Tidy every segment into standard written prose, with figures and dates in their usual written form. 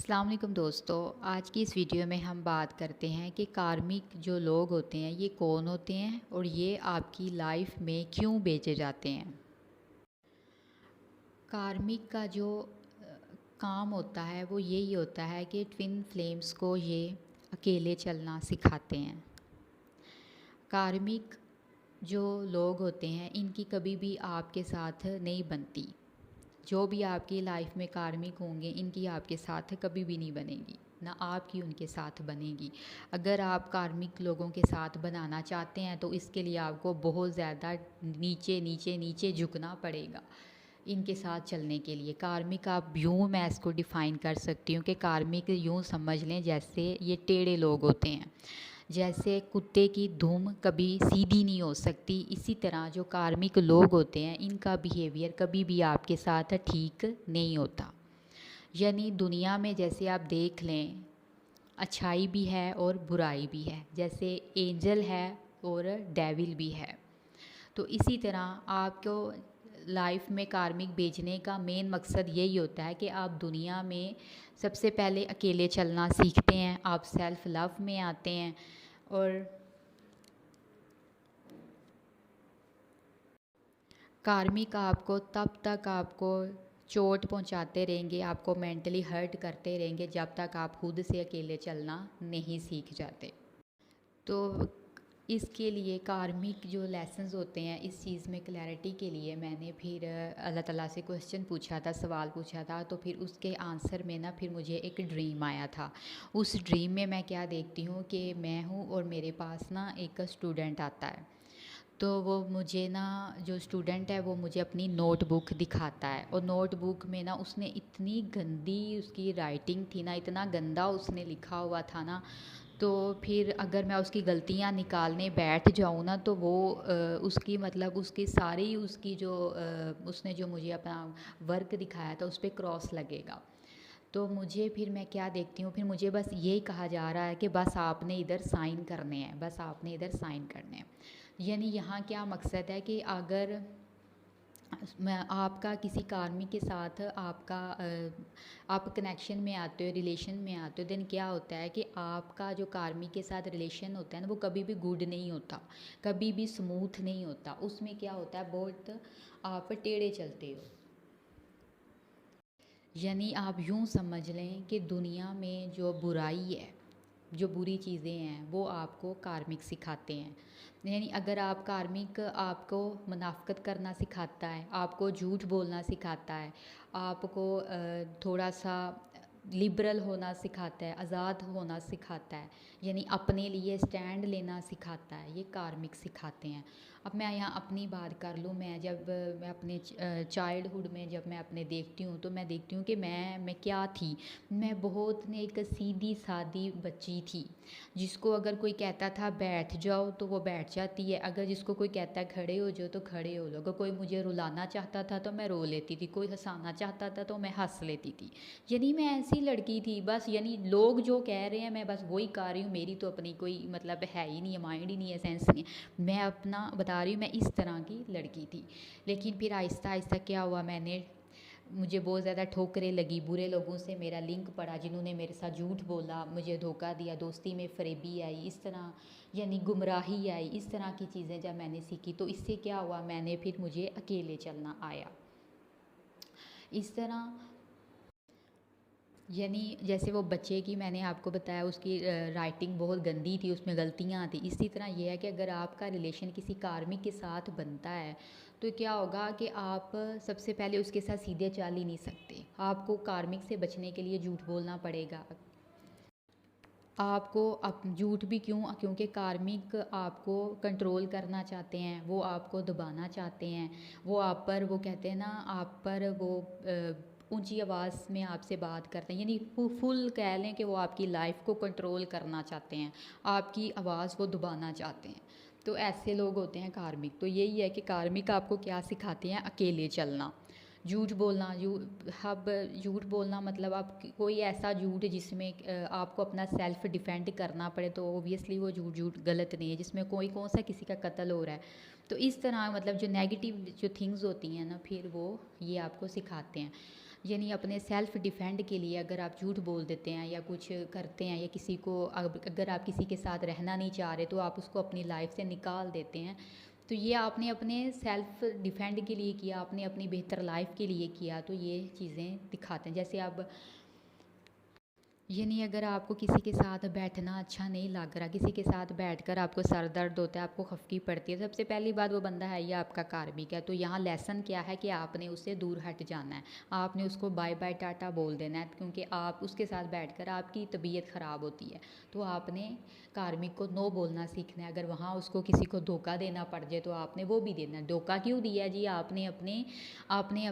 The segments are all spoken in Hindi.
अस्सलाम वालेकुम दोस्तों। आज की इस वीडियो में हम बात करते हैं कि कार्मिक जो लोग होते हैं ये कौन होते हैं और ये आपकी लाइफ में क्यों भेजे जाते हैं। कार्मिक का जो काम होता है वो यही होता है कि ट्विन फ्लेम्स को ये अकेले चलना सिखाते हैं। कार्मिक जो लोग होते हैं इनकी कभी भी आपके साथ नहीं बनती। जो भी आपकी लाइफ में कार्मिक होंगे इनकी आपके साथ कभी भी नहीं बनेगी, ना आपकी उनके साथ बनेगी। अगर आप कार्मिक लोगों के साथ बनाना चाहते हैं तो इसके लिए आपको बहुत ज़्यादा नीचे नीचे नीचे झुकना पड़ेगा इनके साथ चलने के लिए। कार्मिक आप यूँ मैं इसको डिफ़ाइन कर सकती हूँ कि कार्मिक यूँ समझ लें जैसे ये टेढ़े लोग होते हैं। जैसे कुत्ते की दुम कभी सीधी नहीं हो सकती, इसी तरह जो कार्मिक लोग होते हैं इनका बिहेवियर कभी भी आपके साथ ठीक नहीं होता। यानी दुनिया में जैसे आप देख लें अच्छाई भी है और बुराई भी है, जैसे एंजल है और डेविल भी है। तो इसी तरह आपको लाइफ में कार्मिक भेजने का मेन मकसद यही होता है कि आप दुनिया में सबसे पहले अकेले चलना सीखते हैं, आप सेल्फ़ लव में आते हैं और कार्मिक आपको तब तक आपको चोट पहुंचाते रहेंगे, आपको मेंटली हर्ट करते रहेंगे जब तक आप खुद से अकेले चलना नहीं सीख जाते। तो इसके लिए कार्मिक जो लेसन्स होते हैं इस चीज़ में क्लैरिटी के लिए मैंने फिर अल्लाह ताला से क्वेश्चन पूछा था, सवाल पूछा था। तो फिर उसके आंसर में ना फिर मुझे एक ड्रीम आया था। उस ड्रीम में मैं क्या देखती हूँ कि मैं हूँ और मेरे पास ना एक स्टूडेंट आता है। तो वो मुझे ना जो स्टूडेंट है वो मुझे अपनी नोटबुक दिखाता है और नोटबुक में ना उसने इतनी गंदी उसकी राइटिंग थी ना, इतना गंदा उसने लिखा हुआ था ना। तो फिर अगर मैं उसकी गलतियाँ निकालने बैठ जाऊँ ना तो वो उसकी मतलब उसकी सारी उसकी जो उसने जो मुझे अपना वर्क दिखाया था उस पर क्रॉस लगेगा। तो मुझे फिर मैं क्या देखती हूँ, फिर मुझे बस यही कहा जा रहा है कि बस आपने इधर साइन करने हैं, बस आपने इधर साइन करने हैं। यानी यहाँ क्या मकसद है कि अगर मैं आपका किसी कार्मिक के साथ आपका आप कनेक्शन में आते हो, रिलेशन में आते हो, देन क्या होता है कि आपका जो कार्मिक के साथ रिलेशन होता है ना वो कभी भी गुड नहीं होता, कभी भी स्मूथ नहीं होता। उसमें क्या होता है बहुत आप टेढ़े चलते हो। यानी आप यूँ समझ लें कि दुनिया में जो बुराई है, जो बुरी चीज़ें हैं वो आपको कार्मिक सिखाते हैं। यानी अगर आप कार्मिक आपको मुनाफ़िक़त करना सिखाता है, आपको झूठ बोलना सिखाता है, आपको थोड़ा सा लिबरल होना सिखाता है, आज़ाद होना सिखाता है, यानी अपने लिए स्टैंड लेना सिखाता है, ये कार्मिक सिखाते हैं। अब मैं यहाँ अपनी बात कर लूँ, मैं जब मैं अपने चाइल्डहुड में जब मैं अपने देखती हूँ तो मैं देखती हूँ कि मैं क्या थी। मैं बहुत ने एक सीधी सादी बच्ची थी जिसको अगर कोई कहता था बैठ जाओ तो वो बैठ जाती है, अगर जिसको कोई कहता है खड़े हो जाओ तो खड़े हो जाओ, अगर कोई मुझे रुलाना चाहता था तो मैं रो लेती थी, कोई हंसाना चाहता था तो मैं हंस लेती थी। यानी मैं ऐसी लड़की थी बस, यानी लोग जो कह रहे हैं मैं बस वही कर रही हूँ, मेरी तो अपनी कोई मतलब है ही नहीं है, माइंड ही नहीं है, सेंस नहीं है। मैं अपना बता रही हूँ मैं इस तरह की लड़की थी। लेकिन फिर आहिस्ता आहिस्ता क्या हुआ, मुझे बहुत ज़्यादा ठोकरें लगी, बुरे लोगों से मेरा लिंक पड़ा जिन्होंने मेरे साथ झूठ बोला, मुझे धोखा दिया, दोस्ती में फरेबी आई, इस तरह यानी गुमराही आई, इस तरह की चीज़ें जब मैंने सीखी तो इससे क्या हुआ, मैंने फिर मुझे अकेले चलना आया। इस तरह यानी जैसे वो बच्चे की मैंने आपको बताया उसकी राइटिंग बहुत गंदी थी, उसमें गलतियाँ थी। इसी तरह ये है कि अगर आपका रिलेशन किसी कार्मिक के साथ बनता है तो क्या होगा कि आप सबसे पहले उसके साथ सीधे चल ही नहीं सकते, आपको कार्मिक से बचने के लिए झूठ बोलना पड़ेगा। आपको अप झूठ भी क्यों, क्योंकि कार्मिक आपको कंट्रोल करना चाहते हैं, वो आपको दबाना चाहते हैं, वो आप पर वो कहते हैं ना आप पर वो ऊंची आवाज़ में आपसे बात करते हैं, यानी फुल कह लें कि वो आपकी लाइफ को कंट्रोल करना चाहते हैं, आपकी आवाज़ वो दबाना चाहते हैं। तो ऐसे लोग होते हैं कार्मिक। तो यही है कि कार्मिक आपको क्या सिखाते हैं, अकेले चलना, झूठ बोलना। अब झूठ बोलना मतलब आप कोई ऐसा झूठ जिसमें आपको अपना सेल्फ डिफेंड करना पड़े तो ओबियसली वो झूठ गलत नहीं है, जिसमें कोई कौन सा किसी का कत्ल हो रहा है। तो इस तरह मतलब जो नेगेटिव जो थिंग्स होती हैं ना फिर वो ये आपको सिखाते हैं। यानी अपने सेल्फ़ डिफेंड के लिए अगर आप झूठ बोल देते हैं या कुछ करते हैं या किसी को अगर आप किसी के साथ रहना नहीं चाह रहे तो आप उसको अपनी लाइफ से निकाल देते हैं। तो ये आपने अपने सेल्फ़ डिफेंड के लिए किया, आपने अपनी बेहतर लाइफ के लिए किया, तो ये चीज़ें दिखाते हैं। जैसे अब यानी अगर आपको किसी के साथ बैठना अच्छा नहीं लग रहा, किसी के साथ बैठकर आपको सर दर्द होता है, आपको खफकी पड़ती है, सबसे पहली बात वो बंदा है या आपका कार्मिक है। तो यहाँ लेसन क्या है कि आपने उससे दूर हट जाना है, आपने उसको बाय बाय टाटा बोल देना है, क्योंकि आप उसके साथ बैठकर आपकी तबीयत ख़राब होती है। तो आपने कार्मिक को नो बोलना सीखना है। अगर वहाँ उसको किसी को धोखा देना पड़ जाए तो आपने वो भी देना है। धोखा क्यों दिया जी? आपने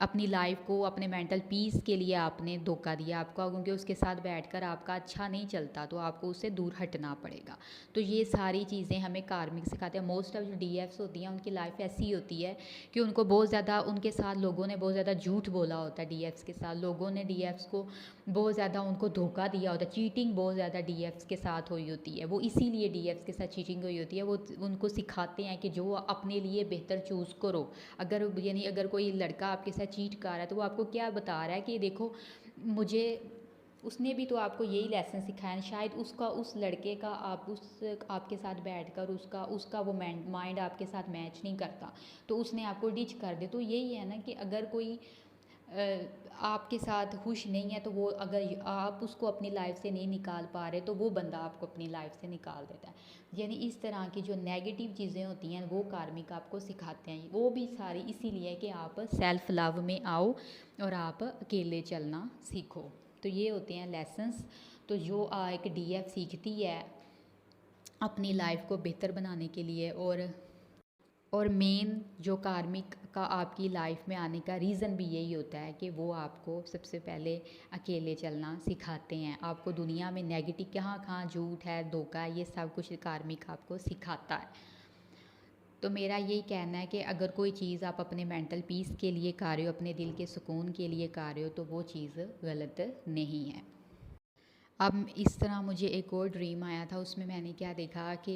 अपनी लाइफ को, अपने मेंटल पीस के लिए आपने धोखा दिया आपका, क्योंकि उसके साथ बैठकर आपका अच्छा नहीं चलता तो आपको उससे दूर हटना पड़ेगा। तो ये सारी चीज़ें हमें कार्मिक सिखाते हैं। मोस्ट ऑफ जो डीएफ्स होती हैं उनकी लाइफ ऐसी होती है कि उनको बहुत ज़्यादा, उनके साथ लोगों ने बहुत ज़्यादा झूठ बोला होता है। डीएफ्स के साथ लोगों ने डीएफ्स को बहुत ज़्यादा उनको धोखा दिया होता है, चीटिंग बहुत ज़्यादा डीएफ्स के साथ हुई होती है। वो इसीलिए डीएफ्स के साथ चीटिंग हुई होती है। वो उनको सिखाते हैं कि जो अपने लिए बेहतर चूज़ करो। अगर यानी अगर कोई लड़का आपके साथ चीट कर रहा है तो वो आपको क्या बता रहा है कि देखो मुझे, उसने भी तो आपको यही लेसन सिखाया है। शायद उसका, उस लड़के का आपके साथ बैठकर उसका उसका वो माइंड आपके साथ मैच नहीं करता तो उसने आपको डिच कर दे। तो यही है ना कि अगर कोई आपके साथ खुश नहीं है तो वो, अगर आप उसको अपनी लाइफ से नहीं निकाल पा रहे तो वो बंदा आपको अपनी लाइफ से निकाल देता है। यानी इस तरह की जो नेगेटिव चीज़ें होती हैं वो कार्मिक आपको सिखाते हैं। वो भी सारी इसीलिए कि आप सेल्फ लव में आओ और आप अकेले चलना सीखो। तो ये होते हैं लेसन्स। तो जो एक डीएफ सीखती है अपनी लाइफ को बेहतर बनाने के लिए, और मेन जो कार्मिक का आपकी लाइफ में आने का रीज़न भी यही होता है कि वो आपको सबसे पहले अकेले चलना सिखाते हैं। आपको दुनिया में नेगेटिव कहाँ कहाँ झूठ है, धोखा है, ये सब कुछ कार्मिक आपको सिखाता है। तो मेरा यही कहना है कि अगर कोई चीज़ आप अपने मेंटल पीस के लिए कर रहे हो, अपने दिल के सुकून के लिए कर रहे हो, तो वो चीज़ गलत नहीं है। अब इस तरह मुझे एक और ड्रीम आया था, उसमें मैंने क्या देखा कि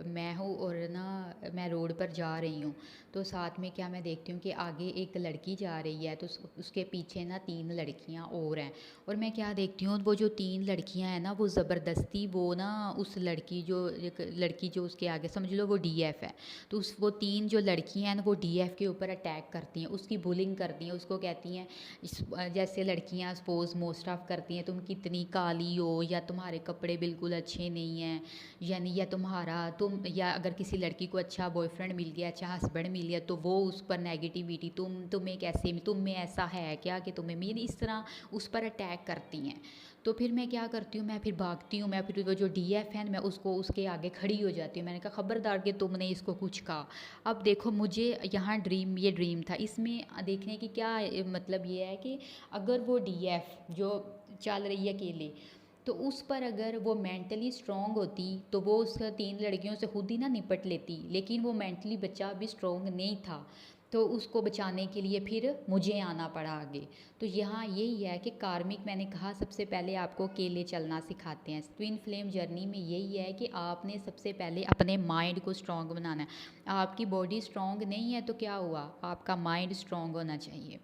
मैं हूँ और ना मैं रोड पर जा रही हूँ, तो साथ में क्या मैं देखती हूँ कि आगे एक लड़की जा रही है, तो उसके पीछे ना 3 लड़कियाँ और हैं। और मैं क्या देखती हूँ, वो जो 3 लड़कियाँ हैं ना वो ज़बरदस्ती वो ना उस लड़की जो, एक लड़की जो उसके आगे समझ लो वो डीएफ है, तो वो 3 जो लड़कियाँ हैं ना वो डीएफ के ऊपर अटैक करती हैं, उसकी बुलिंग करती हैं, उसको कहती हैं जैसे लड़कियां सपोज मोस्ट ऑफ करती हैं, तुम कितनी काली हो, या तुम्हारे कपड़े बिल्कुल अच्छे नहीं हैं, यानी या या अगर किसी लड़की को अच्छा बॉयफ्रेंड मिल गया, अच्छा हस्बैंड मिल गया, तो वो उस पर नेगेटिविटी, तुम में ऐसा है क्या कि तुम्हें मीन, इस तरह उस पर अटैक करती हैं। तो फिर मैं क्या करती हूँ, मैं फिर भागती हूँ, मैं फिर वो जो डीएफ है मैं उसको उसके आगे खड़ी हो जाती हूँ। मैंने कहा खबरदार कि तुमने इसको कुछ कहा। अब देखो मुझे यहाँ ये ड्रीम था, इसमें देखने की क्या मतलब ये है कि अगर वो डीएफ जो चल रही है अकेले, तो उस पर अगर वो मेंटली स्ट्रांग होती तो वो उस 3 लड़कियों से खुद ही ना निपट लेती, लेकिन वो मेंटली बच्चा अभी स्ट्रांग नहीं था, तो उसको बचाने के लिए फिर मुझे आना पड़ा आगे। तो यहाँ यही है कि कार्मिक, मैंने कहा सबसे पहले आपको अकेले चलना सिखाते हैं। ट्विन फ्लेम जर्नी में यही है कि आपने सबसे पहले अपने माइंड को स्ट्रांग बनाना है। आपकी बॉडी स्ट्रांग नहीं है तो क्या हुआ, आपका माइंड स्ट्रांग होना चाहिए।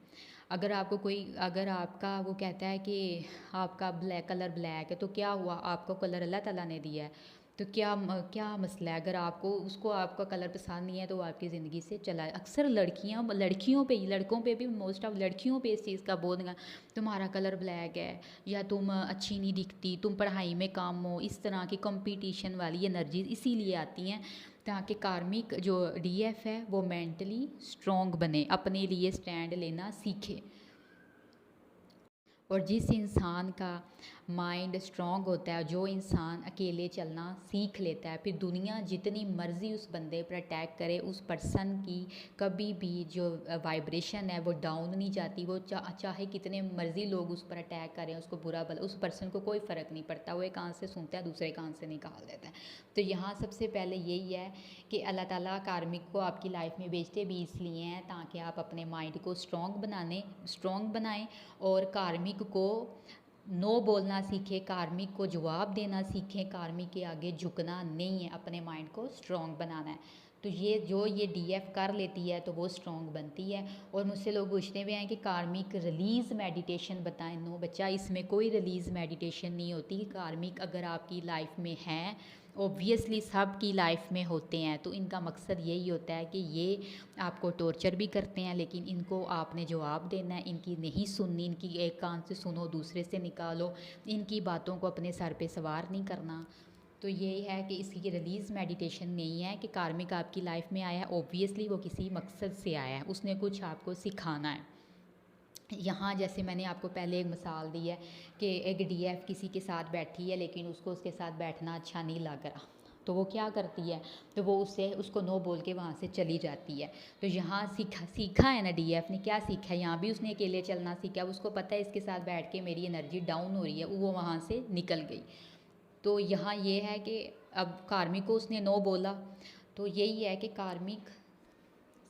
अगर आपका वो कहता है कि आपका ब्लैक है, तो क्या हुआ, आपको कलर अल्लाह ताला ने दिया है, तो क्या मसला है। अगर आपको उसको आपका कलर पसंद नहीं है तो वो आपकी ज़िंदगी से चला है। अक्सर लड़कियों पे, लड़कों पे भी, मोस्ट ऑफ लड़कियों पे इस चीज़ का बोझ है, तुम्हारा कलर ब्लैक है, या तुम अच्छी नहीं दिखती, तुम पढ़ाई में कम हो, इस तरह की कंपटीशन वाली एनर्जी इसीलिए आती हैं ताकि कार्मिक जो डीएफ है वो मेंटली स्ट्रॉन्ग बने, अपने लिए स्टैंड लेना सीखे। और जिस इंसान का माइंड स्ट्रॉन्ग होता है, जो इंसान अकेले चलना सीख लेता है, फिर दुनिया जितनी मर्ज़ी उस बंदे पर अटैक करे, उस पर्सन की कभी भी जो वाइब्रेशन है वो डाउन नहीं जाती। वो चाहे कितने मर्ज़ी लोग उस पर अटैक करें, उसको बुरा भला, उस पर्सन को कोई फ़र्क नहीं पड़ता। वो एक कान से सुनता है, दूसरे कान से निकाल देता है। तो यहाँ सबसे पहले यही है कि अल्लाह ताला कार्मिक को आपकी लाइफ में भेजते भी इसलिए हैं ताकि आप अपने माइंड को स्ट्रॉन्ग बनाएं, और कार्मिक को नो बोलना सीखें, कार्मिक को जवाब देना सीखें, कार्मिक के आगे झुकना नहीं है, अपने माइंड को स्ट्रॉन्ग बनाना है। तो ये डीएफ कर लेती है तो वो स्ट्रॉन्ग बनती है। और मुझसे लोग पूछते हुए हैं कि कार्मिक रिलीज़ मेडिटेशन बताएं। नो बच्चा, इसमें कोई रिलीज़ मेडिटेशन नहीं होती। कार्मिक अगर आपकी लाइफ में है, ऑब्वियसली सब की लाइफ में होते हैं, तो इनका मकसद यही होता है कि ये आपको टॉर्चर भी करते हैं, लेकिन इनको आपने जवाब देना है, इनकी नहीं सुननी, इनकी एक कान से सुनो दूसरे से निकालो, इनकी बातों को अपने सर पे सवार नहीं करना। तो यही है कि इसकी रिलीज़ मेडिटेशन नहीं है कि कार्मिक आपकी लाइफ में आया है, ऑब्वियसली वो किसी मकसद से आया है, उसने कुछ आपको सिखाना है। यहाँ जैसे मैंने आपको पहले एक मिसाल दी है कि एक डीएफ किसी के साथ बैठी है, लेकिन उसको उसके साथ बैठना अच्छा नहीं लग रहा, तो वो क्या करती है, तो वो उसको नो बोल के वहाँ से चली जाती है। तो यहाँ सीखा है ना, डीएफ ने क्या सीखा है, यहाँ भी उसने अकेले चलना सीखा। उसको पता है इसके साथ बैठ के मेरी एनर्जी डाउन हो रही है, वो वहाँ से निकल गई। तो यहाँ ये है कि अब कार्मिक को उसने नो बोला, तो यही है कि कार्मिक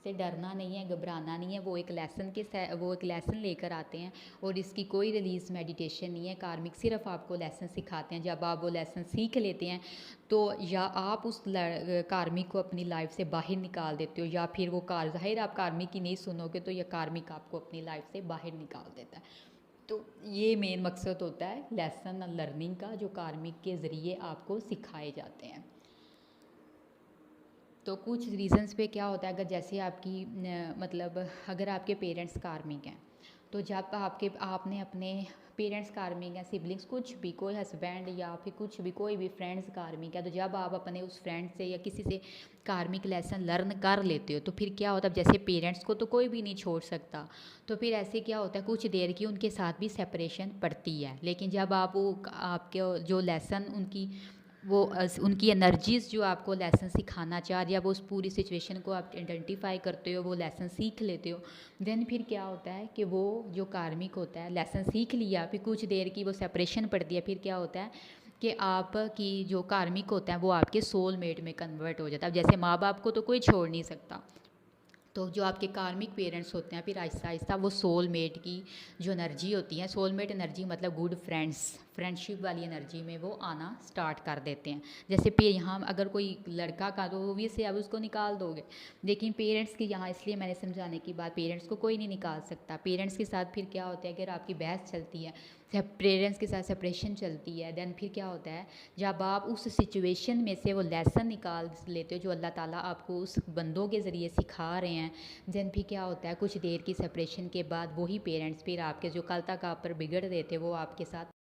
से डरना नहीं है, घबराना नहीं है। वो एक लेसन लेकर आते हैं, और इसकी कोई रिलीज़ मेडिटेशन नहीं है। कार्मिक सिर्फ आपको लेसन सिखाते हैं। जब आप वो लेसन सीख लेते हैं, तो या आप उस कार्मिक को अपनी लाइफ से बाहर निकाल देते हो, या फिर वो ज़ाहिर आप कार्मिक की नहीं सुनोगे तो यह कार्मिक आपको अपनी लाइफ से बाहर निकाल देता है। तो ये मेन मकसद होता है लेसन लर्निंग का, जो कार्मिक के ज़रिए आपको सिखाए जाते हैं। तो कुछ रीज़न्स पे क्या होता है, अगर जैसे आपकी मतलब अगर आपके पेरेंट्स कार्मिक हैं, तो जब आपने अपने पेरेंट्स कार्मिक हैं, सिबलिंग्स कुछ भी, कोई हस्बैंड या फिर कुछ भी, कोई भी फ्रेंड्स कार्मिक है, तो जब आप अपने उस फ्रेंड से या किसी से कार्मिक लेसन लर्न कर लेते हो, तो फिर क्या होता है, जैसे पेरेंट्स को तो कोई भी नहीं छोड़ सकता, तो फिर ऐसे क्या होता है, कुछ देर की उनके साथ भी सेपरेशन पड़ती है। लेकिन जब आप वो आपके जो लेसन उनकी एनर्जीज़ जो आपको लेसन सिखाना चाह रही है, वो उस पूरी सिचुएशन को आप आइडेंटिफाई करते हो, वो लेसन सीख लेते हो, देन फिर क्या होता है कि वो जो कार्मिक होता है, लेसन सीख लिया, फिर कुछ देर की वो सेपरेशन पड़ती है, फिर क्या होता है कि आपकी जो कार्मिक होता है वो आपके सोलमेट में कन्वर्ट हो जाता है। अब जैसे माँ बाप को तो कोई छोड़ नहीं सकता, तो जो आपके कार्मिक पेरेंट्स होते हैं, फिर आहिस्ता आहिस्ता वो सोलमेट की जो एनर्जी होती है, सोलमेट एनर्जी मतलब गुड फ्रेंडशिप वाली एनर्जी में वो आना स्टार्ट कर देते हैं। जैसे पे यहाँ अगर कोई लड़का का, तो वो से अब उसको निकाल दोगे, लेकिन पेरेंट्स की यहाँ, इसलिए मैंने समझाने की बात, पेरेंट्स को कोई नहीं निकाल सकता। पेरेंट्स के साथ फिर क्या होता है, अगर आपकी बहस चलती है, पेरेंट्स के साथ सेपरेशन चलती है, देन फिर क्या होता है, जब आप उस सिचुएशन में से वो लेसन निकाल लेते हो जो अल्लाह ताला आपको उस बंदों के ज़रिए सिखा रहे हैं, देन फिर क्या होता है, कुछ देर की सेपरेशन के बाद वही पेरेंट्स फिर आपके जो कल तक आप पर बिगड़ रहे थे, वो आपके साथ